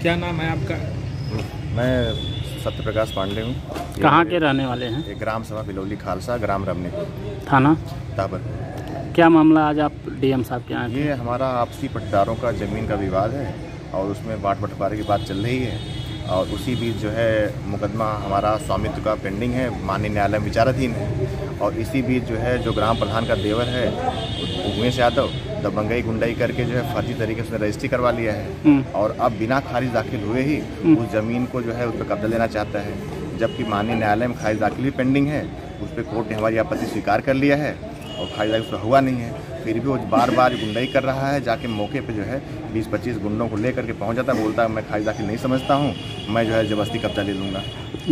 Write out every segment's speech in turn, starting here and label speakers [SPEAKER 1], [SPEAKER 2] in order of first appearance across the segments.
[SPEAKER 1] क्या नाम है आपका?
[SPEAKER 2] मैं सत्य प्रकाश पांडे हूँ।
[SPEAKER 3] कहाँ के रहने वाले हैं?
[SPEAKER 2] ग्राम सभा बिलौली खालसा, ग्राम रमनीपुर,
[SPEAKER 3] थाना
[SPEAKER 2] ताबर।
[SPEAKER 3] क्या मामला आज आप डीएम साहब के यहाँ?
[SPEAKER 2] ये हमारा आपसी पट्टेदारों का ज़मीन का विवाद है और उसमें बांट बंटवारे की बात चल रही है और उसी बीच जो है मुकदमा हमारा स्वामित्व का पेंडिंग है, माननीय न्यायालय में विचाराधीन है। और इसी बीच जो है जो ग्राम प्रधान का देवर है उमेश यादव दबंगई गुंडाई करके जो है फर्जी तरीके से रजिस्ट्री करवा लिया है और अब बिना खारिज दाखिल हुए ही उस ज़मीन को जो है उस पर कब्जा लेना चाहता है, जबकि माननीय न्यायालय में खारिज दाखिल भी पेंडिंग है। उस पर कोर्ट ने हमारी आपत्ति स्वीकार कर लिया है और खारिज दाखिल उसका हुआ नहीं है। फिर भी वो बार बार गुंडाई कर रहा है, जाके मौके पे जो है 20-25 गुंडों को लेकर के पहुंच जाता है, बोलता है मैं खारिज दाखिल नहीं समझता हूं, मैं जो है जबरदस्ती कब्जा ले लूँगा।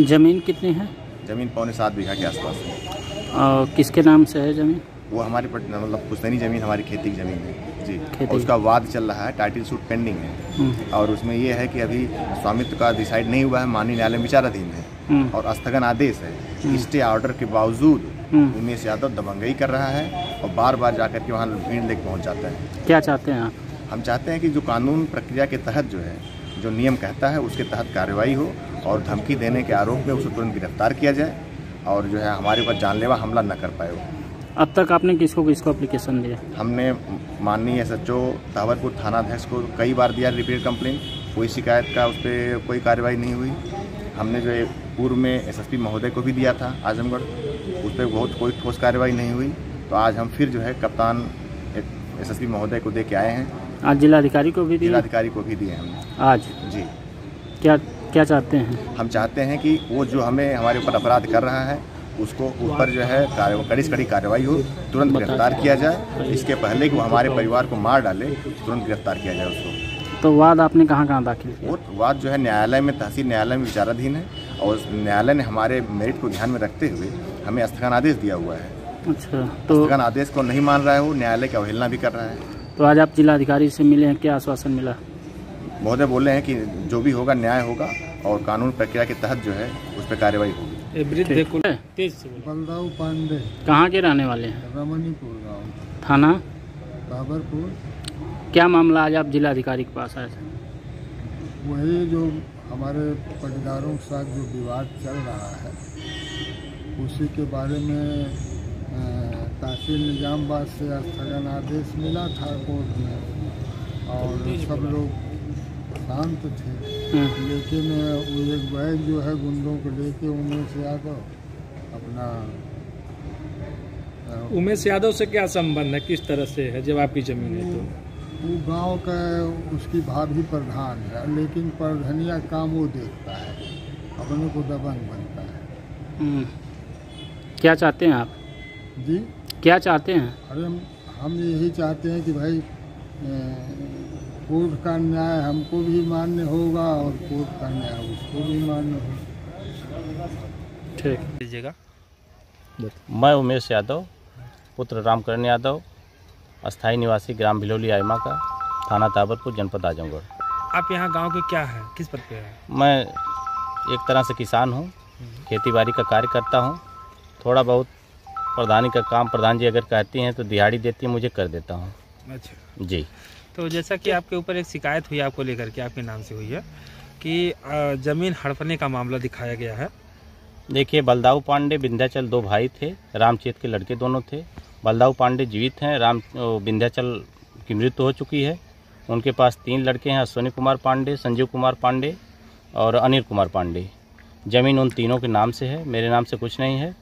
[SPEAKER 3] ज़मीन कितनी है?
[SPEAKER 2] ज़मीन 7.25 बीघा के आसपास है।
[SPEAKER 3] और किसके नाम से है ज़मीन?
[SPEAKER 2] वो हमारी मतलब पुश्तैनी ज़मीन हमारी खेती की ज़मीन है जी।
[SPEAKER 3] खेती।
[SPEAKER 2] उसका वाद चल रहा है, टाइटल सूट पेंडिंग है और उसमें ये है कि अभी स्वामित्व का डिसाइड नहीं हुआ है, माननीय न्यायालय में विचाराधीन है और स्थगन आदेश है। स्टे ऑर्डर के बावजूद उमेश यादव दबंगई कर रहा है और बार बार जाकर के वहाँ भीड़ लेकर पहुँच जाता है।
[SPEAKER 3] क्या चाहते हैं आप? हम
[SPEAKER 2] चाहते हैं कि जो कानून प्रक्रिया के तहत जो है जो नियम कहता है उसके तहत कार्रवाई हो और धमकी देने के आरोप में उसे तुरंत गिरफ्तार किया जाए और जो है हमारे ऊपर जानलेवा हमला न कर पाए वो।
[SPEAKER 3] अब तक आपने किसको एप्लीकेशन दिया? हमने
[SPEAKER 2] माननीय SHO ताबरपुर थानाध्यक्ष को कई बार दिया रिपीट कंप्लेंट, कोई शिकायत का उस पर कोई कार्रवाई नहीं हुई। हमने जो है पूर्व में SSP महोदय को भी दिया था आजमगढ़, उस पर बहुत कोई ठोस कार्रवाई नहीं हुई। तो आज हम फिर जो है कप्तान SSP महोदय को दे के आए हैं।
[SPEAKER 3] आज जिलाधिकारी को भी दिया?
[SPEAKER 2] जिलाधिकारी को भी दिए हमने
[SPEAKER 3] आज
[SPEAKER 2] जी।
[SPEAKER 3] क्या चाहते हैं? हम
[SPEAKER 2] चाहते हैं कि वो जो हमारे ऊपर अपराध कर रहा है उसको ऊपर जो है कड़ी से कड़ी कार्रवाई हो, तुरंत गिरफ्तार किया जाए। इसके पहले कि वो हमारे परिवार को मार डाले, तुरंत गिरफ्तार किया जाए उसको।
[SPEAKER 3] तो वाद आपने कहाँ दाखिल किया?
[SPEAKER 2] वो वाद जो है न्यायालय में, तहसील न्यायालय में विचाराधीन है और न्यायालय ने हमारे मेरिट को ध्यान में रखते हुए हमें स्थगन आदेश दिया हुआ है।
[SPEAKER 3] अच्छा, तो
[SPEAKER 2] स्थगन आदेश को नहीं मान रहा है, वो न्यायालय की अवहेलना भी कर रहा है।
[SPEAKER 3] तो आज आप जिलाधिकारी से मिले हैं, क्या आश्वासन मिला?
[SPEAKER 2] महोदय बोले हैं कि जो भी होगा न्याय होगा और कानून प्रक्रिया के तहत जो है उस पर कार्रवाई होगी।
[SPEAKER 4] बलदाऊ पांडे।
[SPEAKER 3] कहाँ के रहने वाले हैं?
[SPEAKER 4] रमनीपुर गाँव,
[SPEAKER 3] थाना
[SPEAKER 4] ताबरपुर।
[SPEAKER 3] क्या मामला आज आप जिलाधिकारी के पास आए थे?
[SPEAKER 4] वही जो हमारे पट्टेदारों के साथ जो विवाद चल रहा है उसी के बारे में तहसील निजामाबाद से स्थगन आदेश मिला था कोर्ट में और सब लोग शांत थे, लेकिन वो एक बैग जो है गुंडों को लेके उमेश यादव अपना
[SPEAKER 1] उमेश यादव से क्या संबंध है, किस तरह से है जब आपकी जमीन है? तो
[SPEAKER 4] वो गांव का उसकी भाभी प्रधान है, लेकिन प्रधानिया काम वो देखता है, अपने को दबंग बनता है।
[SPEAKER 3] क्या चाहते हैं आप?
[SPEAKER 4] जी
[SPEAKER 3] क्या चाहते हैं?
[SPEAKER 4] अरे हम यही चाहते हैं कि भाई कोर्ट का न्याय हमको भी मान्य होगा और कोर्ट का न्याय उसको भी मान्य होगा।
[SPEAKER 3] ठीक
[SPEAKER 5] लीजिएगा। मैं उमेश यादव, पुत्र रामकरण यादव, अस्थाई निवासी ग्राम बिलौली आयमा का, थाना ताबरपुर, जनपद आजमगढ़।
[SPEAKER 1] आप यहाँ गांव के क्या है, किस पद पे है?
[SPEAKER 5] मैं एक तरह से किसान हूँ, खेतीबाड़ी का कार्य करता हूँ। थोड़ा बहुत प्रधानी का काम प्रधान जी अगर कहती हैं तो दिहाड़ी देती है, मुझे कर देता हूँ।
[SPEAKER 1] अच्छा
[SPEAKER 5] जी।
[SPEAKER 1] तो जैसा कि आपके ऊपर एक शिकायत हुई आपको लेकर के, आपके नाम से हुई है कि ज़मीन हड़पने का मामला दिखाया गया है।
[SPEAKER 5] देखिए, बलदाऊ पांडे विंध्याचल 2 भाई थे, रामचेत के लड़के दोनों थे। बलदाऊ पांडे जीवित हैं, विंध्याचल की मृत्यु हो चुकी है। उनके पास 3 लड़के हैं, अश्विनी कुमार पांडे, संजीव कुमार पांडे और अनिल कुमार पांडे। ज़मीन उन तीनों के नाम से है, मेरे नाम से कुछ नहीं है।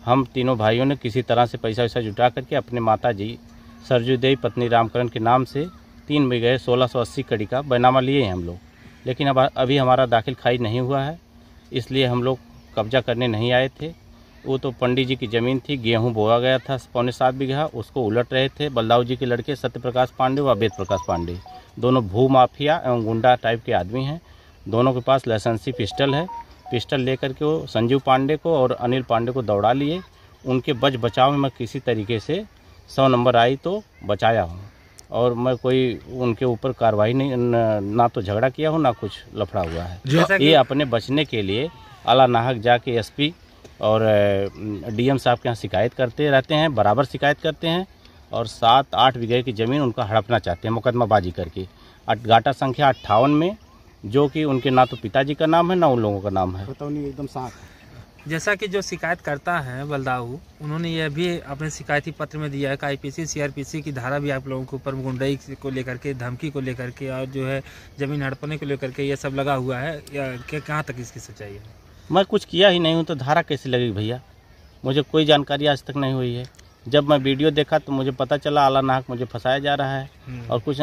[SPEAKER 5] हम तीनों भाइयों ने किसी तरह से पैसा वैसा जुटा करके अपने माता जी सरजू देवी पत्नी रामकरण के नाम से 3 बीघे 1680 कड़ी का बैनामा लिए हैं हम लोग। लेकिन अब अभी हमारा दाखिल खारिज नहीं हुआ है, इसलिए हम लोग कब्जा करने नहीं आए थे। वो तो पंडित जी की ज़मीन थी, गेहूं बोया गया था 7.25 बीघा, उसको उलट रहे थे बलदाऊ जी के लड़के सत्य प्रकाश पांडे व वेद प्रकाश पांडे। दोनों भू माफिया एवं गुंडा टाइप के आदमी हैं। दोनों के पास लाइसेंसी पिस्टल है। पिस्टल लेकर के वो संजीव पांडे को और अनिल पांडे को दौड़ा लिए। उनके बचाव में मैं किसी तरीके से 100 नंबर आई तो बचाया हूँ और मैं कोई उनके ऊपर कार्रवाई नहीं, ना तो झगड़ा किया हूँ ना कुछ लफड़ा हुआ है। ये अपने बचने के लिए आला नाहक जाके SP और DM साहब के यहाँ शिकायत करते रहते हैं, बराबर शिकायत करते हैं और 7-8 बीघे की ज़मीन उनका हड़पना चाहते हैं मुकदमाबाजी करके। गाटा संख्या 58 में जो कि उनके ना तो पिताजी का नाम है ना उन लोगों का नाम है।
[SPEAKER 3] एकदम साफ।
[SPEAKER 1] जैसा कि जो शिकायत करता है बलदाऊ, उन्होंने यह भी अपने शिकायती पत्र में दिया है कि आईपीसी सीआरपीसी की धारा भी आप लोगों के ऊपर गुंडई को लेकर के, धमकी को लेकर के और जो है ज़मीन हड़पने को लेकर के ये सब लगा हुआ है। क्या कहाँ तक इसकी सच्चाई है?
[SPEAKER 5] मैं कुछ किया ही नहीं हूँ तो धारा कैसे लगेगी भैया? मुझे कोई जानकारी आज तक नहीं हुई है। जब मैं वीडियो देखा तो मुझे पता चला आला नाहक मुझे फंसाया जा रहा है। और कुछ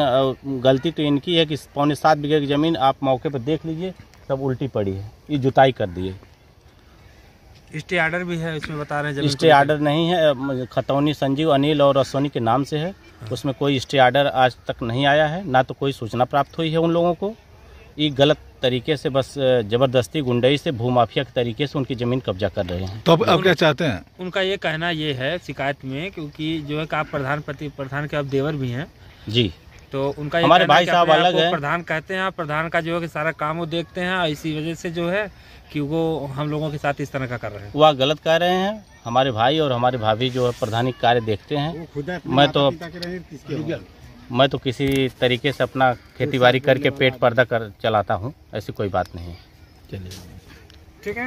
[SPEAKER 5] गलती तो इनकी है कि 6.25 बीघे की ज़मीन आप मौके पर देख लीजिए, सब उल्टी पड़ी है, ये जुताई कर दिए।
[SPEAKER 1] स्टे आर्डर भी है इसमें बता रहे हैं?
[SPEAKER 5] स्टे आर्डर नहीं है, खतौनी संजीव, अनिल और अश्वनी के नाम से है। उसमें कोई स्टे आर्डर आज तक नहीं आया है, ना तो कोई सूचना प्राप्त हुई है उन लोगों को। ये गलत तरीके से बस जबरदस्ती गुंडई से भूमाफिया के तरीके से उनकी ज़मीन कब्जा कर रहे हैं।
[SPEAKER 6] तो अब क्या चाहते हैं?
[SPEAKER 1] उनका ये कहना ये है शिकायत में, क्योंकि जो है कि आप प्रधान के आप देवर भी हैं
[SPEAKER 5] जी,
[SPEAKER 1] तो उनका
[SPEAKER 5] हमारे भाई साहब अलग है।
[SPEAKER 1] प्रधान कहते हैं, प्रधान का जो है कि सारा काम वो देखते हैं, इसी वजह से जो है कि वो हम लोगों के साथ इस तरह का कर रहे हैं।
[SPEAKER 5] वह गलत कह रहे हैं। हमारे भाई और हमारे भाभी जो है प्रधानी कार्य देखते हैं। मैं तो किसी तरीके से अपना खेतीबाड़ी करके पेट पर्दा कर चलाता हूँ, ऐसी कोई बात नहीं है।
[SPEAKER 1] ठीक है।